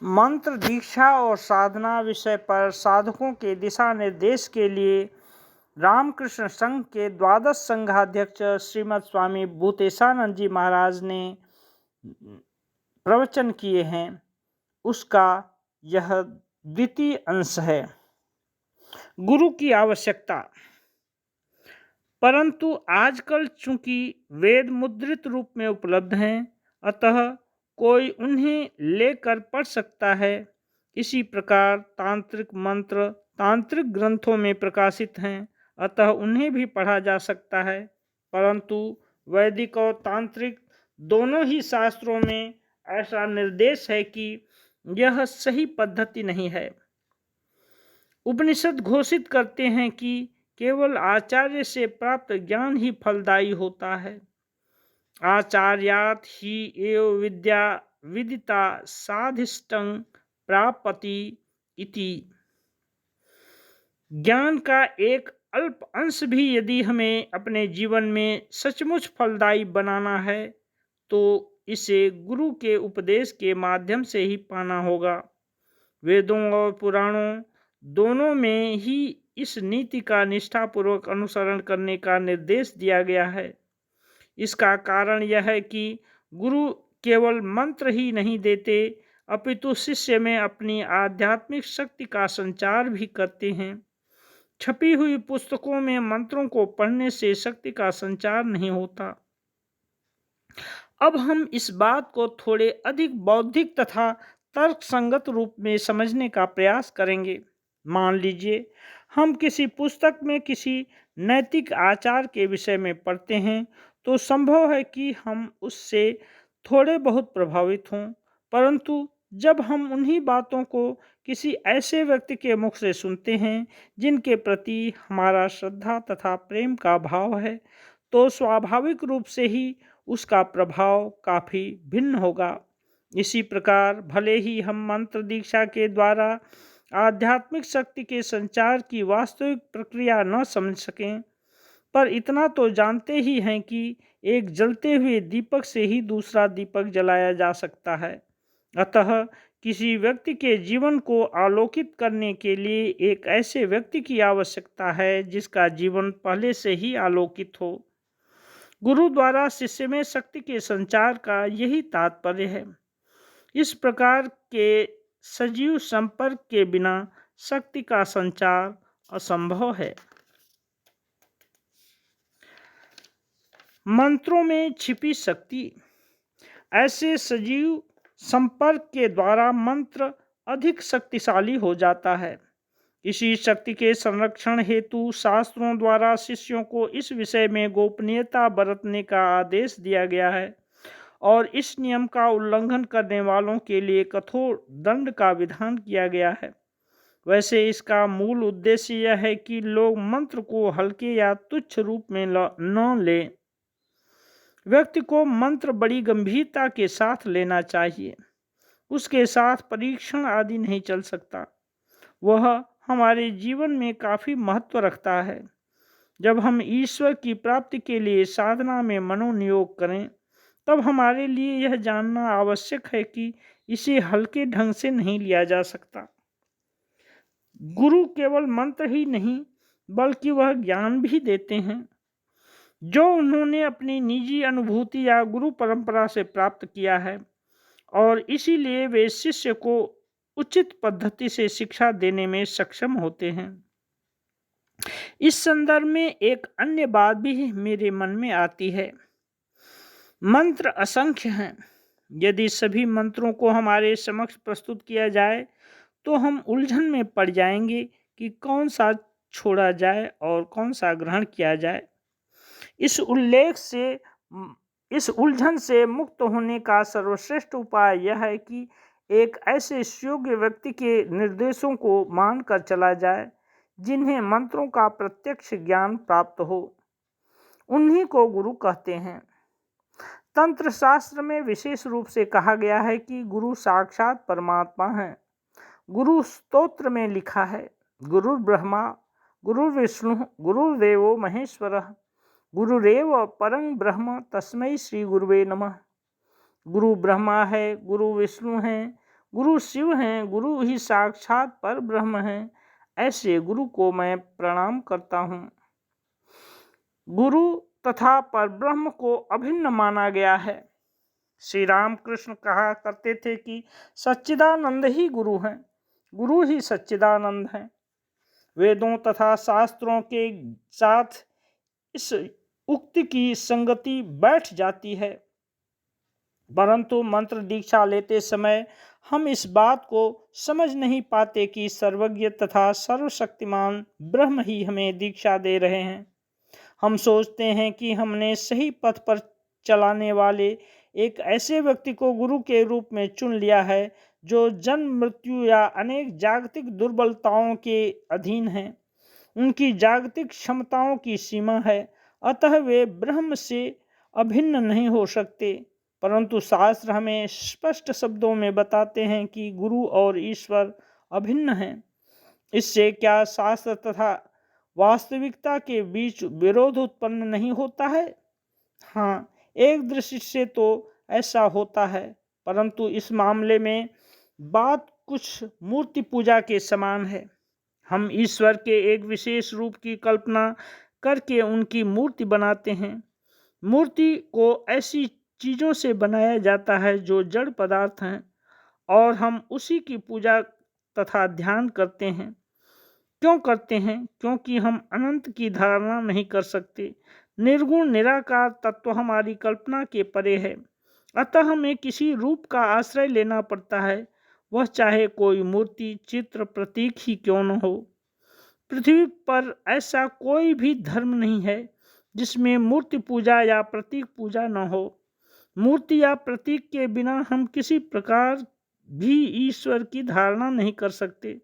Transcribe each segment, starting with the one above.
मंत्र दीक्षा और साधना विषय पर साधकों के दिशा निर्देश के लिए रामकृष्ण संघ के द्वादश संघाध्यक्ष श्रीमद स्वामी भूतेशानंद जी महाराज ने प्रवचन किए हैं, उसका यह द्वितीय अंश है। गुरु की आवश्यकता। परंतु आजकल चूंकि वेद मुद्रित रूप में उपलब्ध हैं, अतः कोई उन्हें लेकर पढ़ सकता है। इसी प्रकार तांत्रिक मंत्र तांत्रिक ग्रंथों में प्रकाशित हैं, अतः उन्हें भी पढ़ा जा सकता है। परंतु वैदिक और तांत्रिक दोनों ही शास्त्रों में ऐसा निर्देश है कि यह सही पद्धति नहीं है। उपनिषद घोषित करते हैं कि केवल आचार्य से प्राप्त ज्ञान ही फलदायी होता है। आचार्यात ही एव विद्या विदिता साधिष्टं प्राप्ति इति। ज्ञान का एक अल्प अंश भी यदि हमें अपने जीवन में सचमुच फलदायी बनाना है, तो इसे गुरु के उपदेश के माध्यम से ही पाना होगा। वेदों और पुराणों दोनों में ही इस नीति का निष्ठापूर्वक अनुसरण करने का निर्देश दिया गया है। इसका कारण यह है कि गुरु केवल मंत्र ही नहीं देते, अपितु शिष्य में अपनी आध्यात्मिक शक्ति का संचार भी करते हैं। छपी हुई पुस्तकों में मंत्रों को पढ़ने से शक्ति का संचार नहीं होता। अब हम इस बात को थोड़े अधिक बौद्धिक तथा तर्कसंगत रूप में समझने का प्रयास करेंगे। मान लीजिए हम किसी पुस्तक में किसी नैतिक आचार के विषय में पढ़ते हैं, तो संभव है कि हम उससे थोड़े बहुत प्रभावित हों। परंतु जब हम उन्हीं बातों को किसी ऐसे व्यक्ति के मुख से सुनते हैं जिनके प्रति हमारा श्रद्धा तथा प्रेम का भाव है, तो स्वाभाविक रूप से ही उसका प्रभाव काफ़ी भिन्न होगा। इसी प्रकार भले ही हम मंत्र दीक्षा के द्वारा आध्यात्मिक शक्ति के संचार की वास्तविक प्रक्रिया न समझ सकें, पर इतना तो जानते ही हैं कि एक जलते हुए दीपक से ही दूसरा दीपक जलाया जा सकता है। अतः किसी व्यक्ति के जीवन को आलोकित करने के लिए एक ऐसे व्यक्ति की आवश्यकता है जिसका जीवन पहले से ही आलोकित हो। गुरु द्वारा शिष्य में शक्ति के संचार का यही तात्पर्य है। इस प्रकार के सजीव संपर्क के बिना शक्ति का संचार असंभव है। मंत्रों में छिपी शक्ति। ऐसे सजीव संपर्क के द्वारा मंत्र अधिक शक्तिशाली हो जाता है। इसी शक्ति के संरक्षण हेतु शास्त्रों द्वारा शिष्यों को इस विषय में गोपनीयता बरतने का आदेश दिया गया है और इस नियम का उल्लंघन करने वालों के लिए कठोर दंड का विधान किया गया है। वैसे इसका मूल उद्देश्य यह है कि लोग मंत्र को हल्के या तुच्छ रूप में न लें। व्यक्ति को मंत्र बड़ी गंभीरता के साथ लेना चाहिए। उसके साथ परीक्षण आदि नहीं चल सकता। वह हमारे जीवन में काफ़ी महत्व रखता है। जब हम ईश्वर की प्राप्ति के लिए साधना में मनोनियोग करें, तब हमारे लिए यह जानना आवश्यक है कि इसे हल्के ढंग से नहीं लिया जा सकता। गुरु केवल मंत्र ही नहीं बल्कि वह ज्ञान भी देते हैं जो उन्होंने अपनी निजी अनुभूति या गुरु परंपरा से प्राप्त किया है, और इसीलिए वे शिष्य को उचित पद्धति से शिक्षा देने में सक्षम होते हैं। इस संदर्भ में एक अन्य बात भी मेरे मन में आती है। मंत्र असंख्य हैं। यदि सभी मंत्रों को हमारे समक्ष प्रस्तुत किया जाए तो हम उलझन में पड़ जाएंगे कि कौन सा छोड़ा जाए और कौन सा ग्रहण किया जाए। इस उलझन से मुक्त होने का सर्वश्रेष्ठ उपाय यह है कि एक ऐसे योग्य व्यक्ति के निर्देशों को मानकर चला जाए जिन्हें मंत्रों का प्रत्यक्ष ज्ञान प्राप्त हो। उन्हीं को गुरु कहते हैं। तंत्र शास्त्र में विशेष रूप से कहा गया है कि गुरु साक्षात परमात्मा है। गुरु स्तोत्र में लिखा है, गुरु ब्रह्मा गुरु विष्णु गुरुदेवो महेश्वरः गुरुरेव परं ब्रह्म तस्मै श्री गुरुवे नमः। गुरु ब्रह्मा है, गुरु विष्णु हैं, गुरु शिव हैं, गुरु ही साक्षात पर ब्रह्म हैं। ऐसे गुरु को मैं प्रणाम करता हूँ। गुरु तथा परब्रह्म को अभिन्न माना गया है। श्री राम कृष्ण कहा करते थे कि सच्चिदानंद ही गुरु हैं, गुरु ही सच्चिदानंद हैं। वेदों तथा शास्त्रों के साथ इस उक्ति की संगति बैठ जाती है, परंतु मंत्र दीक्षा लेते समय हम इस बात को समझ नहीं पाते कि सर्वज्ञ तथा सर्वशक्तिमान ब्रह्म ही हमें दीक्षा दे रहे हैं। हम सोचते हैं कि हमने सही पथ पर चलाने वाले एक ऐसे व्यक्ति को गुरु के रूप में चुन लिया है जो जन्म मृत्यु या अनेक जागतिक दुर्बलताओं के अधीन हैं। उनकी जागतिक क्षमताओं की सीमा है, अतः वे ब्रह्म से अभिन्न नहीं हो सकते। परंतु शास्त्र हमें स्पष्ट शब्दों में बताते हैं कि गुरु और ईश्वर अभिन्न हैं। इससे क्या शास्त्र तथा वास्तविकता के बीच विरोध उत्पन्न नहीं होता है? हाँ, एक दृष्टि से तो ऐसा होता है, परंतु इस मामले में बात कुछ मूर्ति पूजा के समान है। हम ईश्वर के एक विशेष रूप की कल्पना करके उनकी मूर्ति बनाते हैं। मूर्ति को ऐसी चीज़ों से बनाया जाता है जो जड़ पदार्थ हैं, और हम उसी की पूजा तथा ध्यान करते हैं। क्यों करते हैं? क्योंकि हम अनंत की धारणा नहीं कर सकते। निर्गुण निराकार तत्व हमारी कल्पना के परे है, अतः हमें किसी रूप का आश्रय लेना पड़ता है, वह चाहे कोई मूर्ति, चित्र, प्रतीक ही क्यों न हो। पृथ्वी पर ऐसा कोई भी धर्म नहीं है जिसमें मूर्ति पूजा या प्रतीक पूजा न हो। मूर्ति या प्रतीक के बिना हम किसी प्रकार भी ईश्वर की धारणा नहीं कर सकते।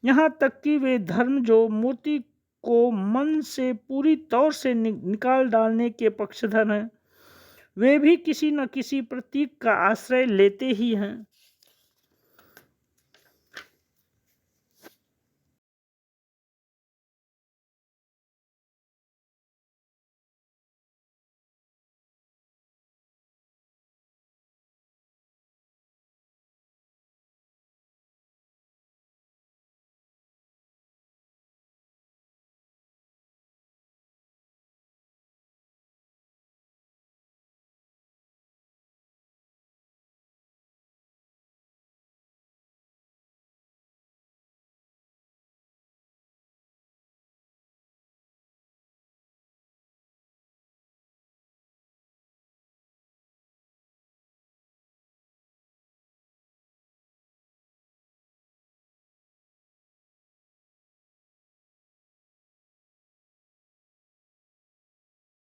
यहाँ तक कि वे धर्म जो मूर्ति को मन से पूरी तौर से निकाल डालने के पक्षधर हैं, वे भी किसी न किसी प्रतीक का आश्रय लेते ही हैं।